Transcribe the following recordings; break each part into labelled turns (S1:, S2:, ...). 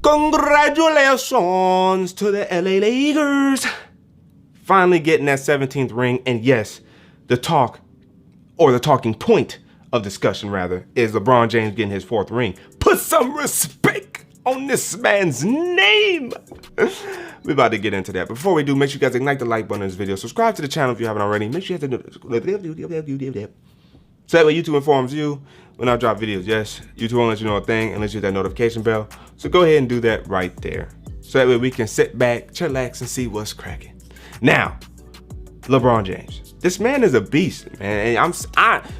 S1: Congratulations to the LA Lakers. Finally getting that 17th ring. And yes, the talk, or the talking point of discussion rather, is LeBron James getting his 4th ring. Put some respect on this man's name. We're about to get into that. Before we do, make sure you guys ignite the like button on this video. Subscribe to the channel if you haven't already. Make sure you hit the so that way YouTube informs you when I drop videos. Yes, YouTube won't let you know a thing unless you hit that notification bell. So go ahead and do that right there. So that way we can sit back, chillax, and see what's cracking. Now, LeBron James. This man is a beast, man. And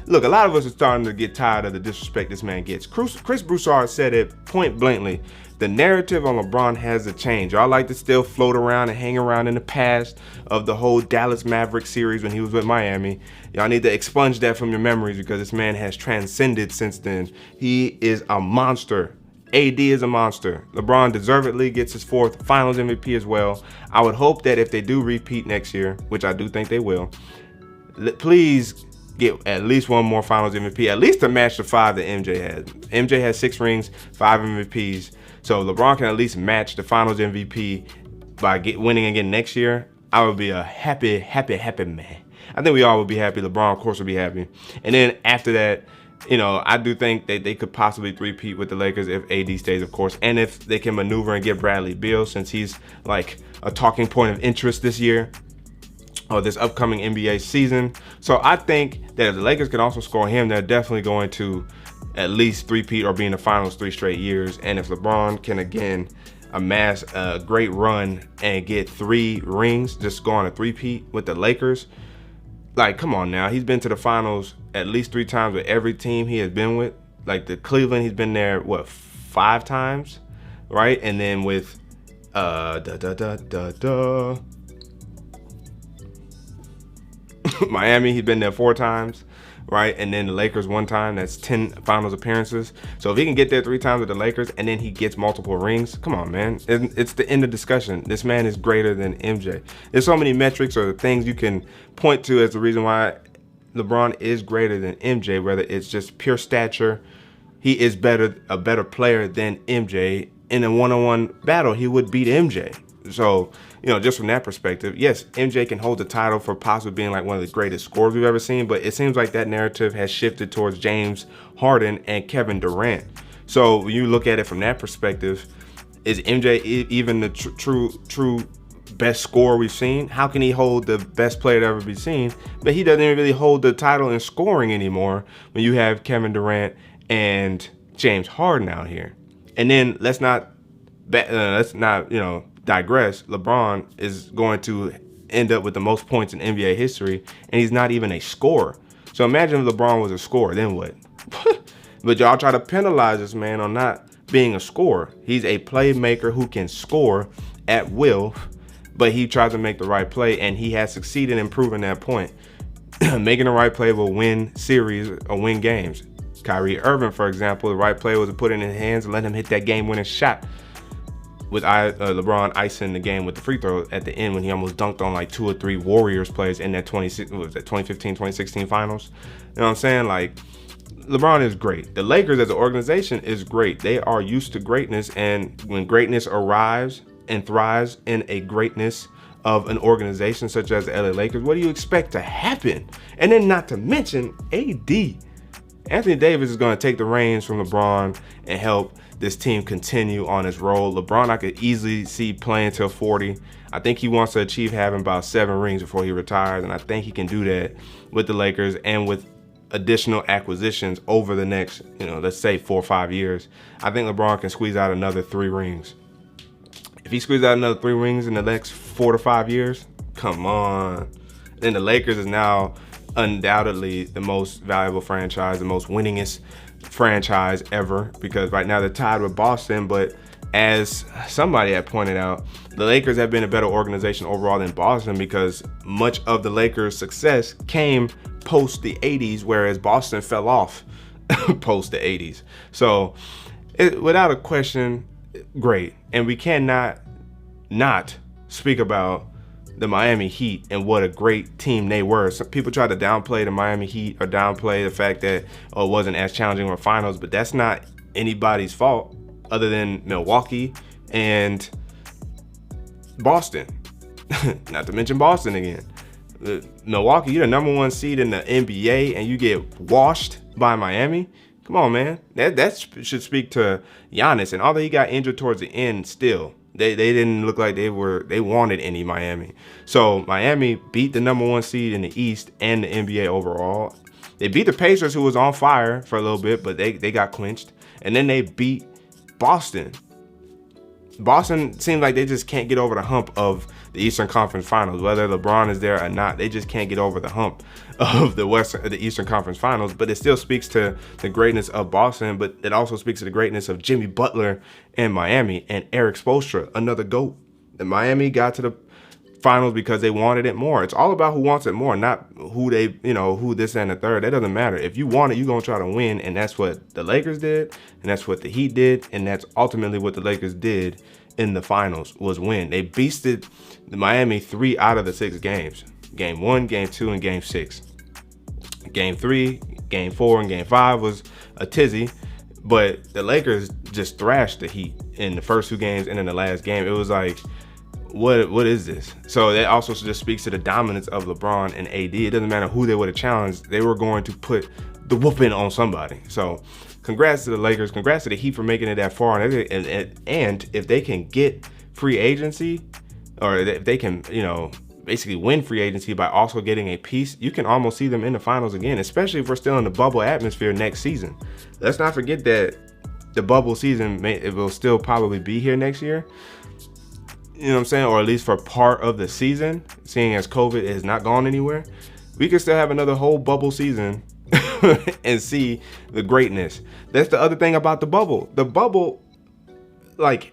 S1: look, a lot of us are starting to get tired of the disrespect this man gets. Chris Broussard said it point blankly. The narrative on LeBron has to change. Y'all like to still float around and hang around in the past of the whole Dallas Maverick series when he was with Miami. Y'all need to expunge that from your memories because this man has transcended since then. He is a monster. AD is a monster. LeBron deservedly gets his 4th Finals MVP as well. I would hope that if they do repeat next year, which I do think they will, please get at least one more Finals MVP, at least to match the 5 that MJ has. MJ has 6 rings, 5 MVPs. So LeBron can at least match the Finals MVP by winning again next year. I would be a happy man. I think we all would be happy. LeBron, of course, would be happy. And then after that, you know, I do think that they could possibly three-peat with the Lakers if AD stays, of course, and if they can maneuver and get Bradley Beal, since he's like a talking point of interest this year or this upcoming NBA season. So I think that if the Lakers can also score him, they're definitely going to at least three-peat or be in the finals 3 straight years. And if LeBron can again amass a great run and get 3 rings, just go on a three-peat with the Lakers, like, come on now. He's been to the finals at least 3 times with every team he has been with. Like the Cleveland, he's been there, what, 5 times, right? And then with Miami, he's been there 4 times, right? And then the Lakers 1 time. That's 10 finals appearances. So if he can get there 3 times with the Lakers and then he gets multiple rings, come on, man. It's the end of discussion. This man is greater than MJ. There's so many metrics or things you can point to as the reason why LeBron is greater than MJ, whether it's just pure stature. He is a better player than MJ. In a one-on-one battle, he would beat MJ. So, you know, just from that perspective, yes, MJ can hold the title for possibly being like one of the greatest scorers we've ever seen, but it seems like that narrative has shifted towards James Harden and Kevin Durant. So when you look at it from that perspective, is MJ even the true best scorer we've seen? How can he hold the best player to ever be seen? But he doesn't even really hold the title in scoring anymore when you have Kevin Durant and James Harden out here. And then let's not you know, digress. LeBron is going to end up with the most points in NBA history, and he's not even a scorer. So imagine if LeBron was a scorer, then what? But y'all try to penalize this man on not being a scorer. He's a playmaker who can score at will, but he tries to make the right play, and he has succeeded in proving that point. Making the right play will win series or win games. Kyrie Irving, for example, the right play was to put it in his hands and let him hit that game-winning shot, with LeBron icing the game with the free throw at the end when he almost dunked on like 2 or 3 Warriors players in that 2015, 2016 finals. You know what I'm saying? Like, LeBron is great. The Lakers as an organization is great. They are used to greatness, and when greatness arrives and thrives in a greatness of an organization such as the LA Lakers, what do you expect to happen? And then not to mention AD. Anthony Davis is going to take the reins from LeBron and help this team continue on its roll. LeBron, I could easily see playing till 40. I think he wants to achieve having about 7 rings before he retires, and I think he can do that with the Lakers and with additional acquisitions over the next, you know, let's say 4 or 5 years. I think LeBron can squeeze out another 3 rings. If he squeezes out another 3 rings in the next 4 to 5 years, come on. Then the Lakers is now undoubtedly the most valuable franchise, the most winningest franchise ever, because right now they're tied with Boston. But as somebody had pointed out, the Lakers have been a better organization overall than Boston, because much of the Lakers' success came post the 80s, whereas Boston fell off post the 80s. So without a question, great. And we cannot not speak about the Miami Heat and what a great team they were. Some people try to downplay the Miami Heat or downplay the fact that it wasn't as challenging for finals, but that's not anybody's fault other than Milwaukee, and Boston. Not to mention Boston again. Milwaukee, you're the number 1 seed in the NBA and you get washed by Miami. Come on, man. That should speak to Giannis. And although he got injured towards the end, still they didn't look like they wanted any Miami. So Miami beat the number 1 seed in the East and the NBA overall. They beat the Pacers, who was on fire for a little bit, but they got clinched. And then they beat Boston. Boston seems like they just can't get over the hump of the Eastern Conference Finals. Whether LeBron is there or not, they just can't get over the hump of the Eastern Conference Finals. But it still speaks to the greatness of Boston, but it also speaks to the greatness of Jimmy Butler and Miami and Eric Spoelstra, another GOAT. And Miami got to the finals because they wanted it more. It's all about who wants it more, not who who this and the third. That doesn't matter. If you want it, you're going to try to win. And that's what the Lakers did. And that's what the Heat did. And that's ultimately what the Lakers did in the finals, was win. They beasted the Miami 3 out of the 6 games. Game 1, Game 2, and Game 6. Game 3, Game 4, and Game 5 was a tizzy. But the Lakers just thrashed the Heat in the first 2 games and in the last game. It was like, what is this? So that also just speaks to the dominance of LeBron and AD. It doesn't matter who they would have challenged. They were going to put the whooping on somebody. So congrats to the Lakers. Congrats to the Heat for making it that far. And if they can get free agency, or if they can, basically win free agency by also getting a piece, you can almost see them in the finals again, especially if we're still in the bubble atmosphere next season. Let's not forget that the bubble season, it will still probably be here next year. You know what I'm saying? Or at least for part of the season, seeing as COVID has not gone anywhere. We could still have another whole bubble season and see the greatness. That's the other thing about the bubble. The bubble,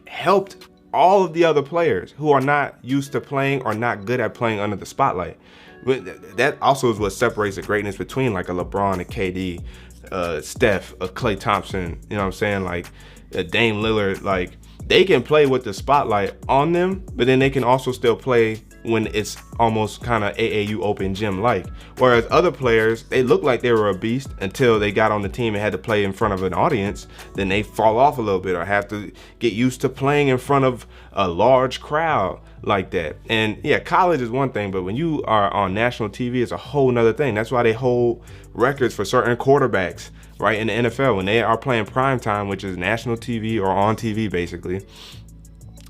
S1: helped all of the other players who are not used to playing or not good at playing under the spotlight. That also is what separates the greatness between like a LeBron, a KD, Steph, a Klay Thompson, you know what I'm saying? Like a Dame Lillard, they can play with the spotlight on them, but then they can also still play when it's almost kind of AAU open gym like. Whereas other players, they look like they were a beast until they got on the team and had to play in front of an audience. Then they fall off a little bit or have to get used to playing in front of a large crowd like that. And yeah, college is one thing, but when you are on national TV, it's a whole nother thing. That's why they hold records for certain quarterbacks, right, in the NFL. When they are playing prime time, which is national TV or on TV basically,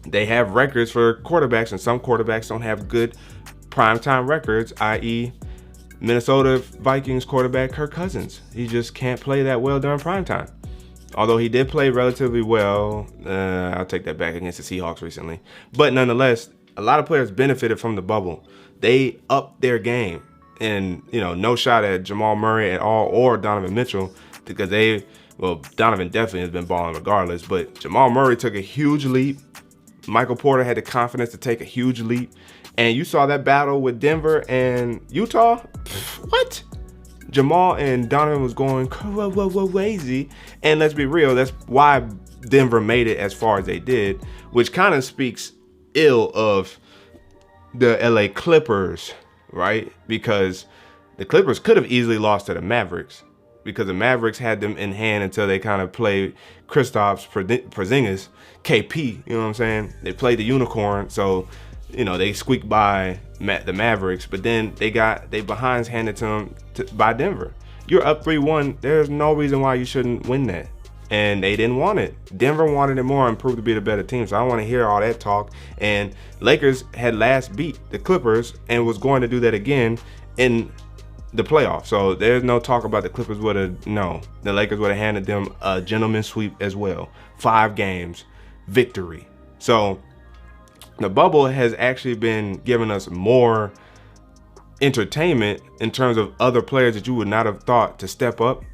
S1: they have records for quarterbacks, and some quarterbacks don't have good primetime records, i.e. Minnesota Vikings quarterback Kirk Cousins. He just can't play that well during primetime. Although he did play relatively well, I'll take that back, against the Seahawks recently. But nonetheless, a lot of players benefited from the bubble. They upped their game. And, no shot at Jamal Murray at all or Donovan Mitchell, because Donovan definitely has been balling regardless. But Jamal Murray took a huge leap. Michael Porter had the confidence to take a huge leap. And you saw that battle with Denver and Utah. What? Jamal and Donovan was going crazy. And let's be real, that's why Denver made it as far as they did, which kind of speaks ill of the LA Clippers, right? Because the Clippers could have easily lost to the Mavericks, because the Mavericks had them in hand until they kind of played Kristaps Porzingis, KP, you know what I'm saying? They played the unicorn, so, they squeaked by the Mavericks, but then they behinds handed to them by Denver. You're up 3-1. There's no reason why you shouldn't win that. And they didn't want it. Denver wanted it more and proved to be the better team. So I don't want to hear all that talk. And Lakers had last beat the Clippers and was going to do that again in the playoffs. So there's no talk about the Clippers the Lakers would have handed them a gentleman's sweep as well. 5 games, victory. So the bubble has actually been giving us more entertainment in terms of other players that you would not have thought to step up.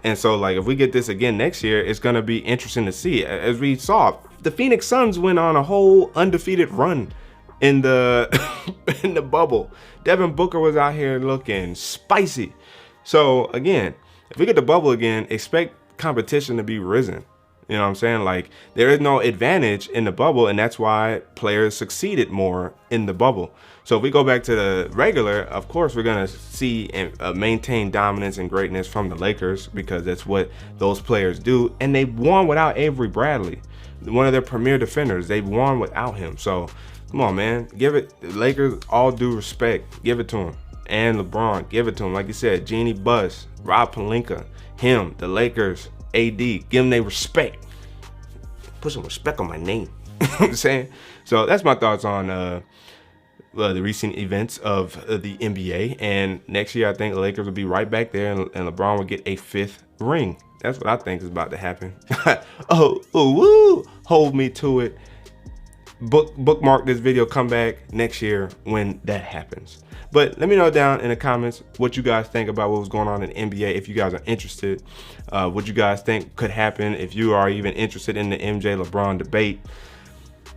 S1: And so, if we get this again next year, it's going to be interesting to see. As we saw, the Phoenix Suns went on a whole undefeated run in the in the bubble. Devin Booker was out here looking spicy. So, again, if we get the bubble again, expect competition to be risen. You know what I'm saying? Like, there is no advantage in the bubble, and that's why players succeeded more in the bubble. So if we go back to the regular, of course, we're going to see and maintain dominance and greatness from the Lakers, because that's what those players do. And they won without Avery Bradley, one of their premier defenders. They won without him. So come on, man, give it, the Lakers, all due respect, give it to him. And LeBron, give it to him. Like you said, Jeannie Buss, Rob Pelinka, him, the Lakers, AD, give them their respect. Put some respect on my name. You know what I'm saying? So that's my thoughts on the recent events of the NBA. And next year, I think the Lakers will be right back there, and LeBron will get a 5th ring. That's what I think is about to happen. Woo! Hold me to it. Bookmark this video, come back next year when that happens. But let me know down in the comments what you guys think about what was going on in the NBA. If you guys are interested, what you guys think could happen, if you are even interested in the MJ LeBron debate,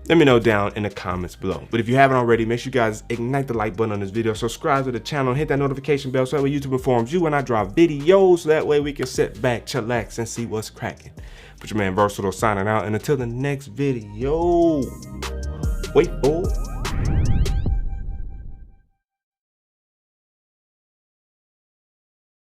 S1: let me know down in the comments below. But if you haven't already, make sure you guys ignite the like button on this video, subscribe to the channel, and hit that notification bell so that way YouTube informs you when I drop videos. That way we can sit back, chillax, and see what's cracking. But your man Versatile signing out, and until the next video, wait for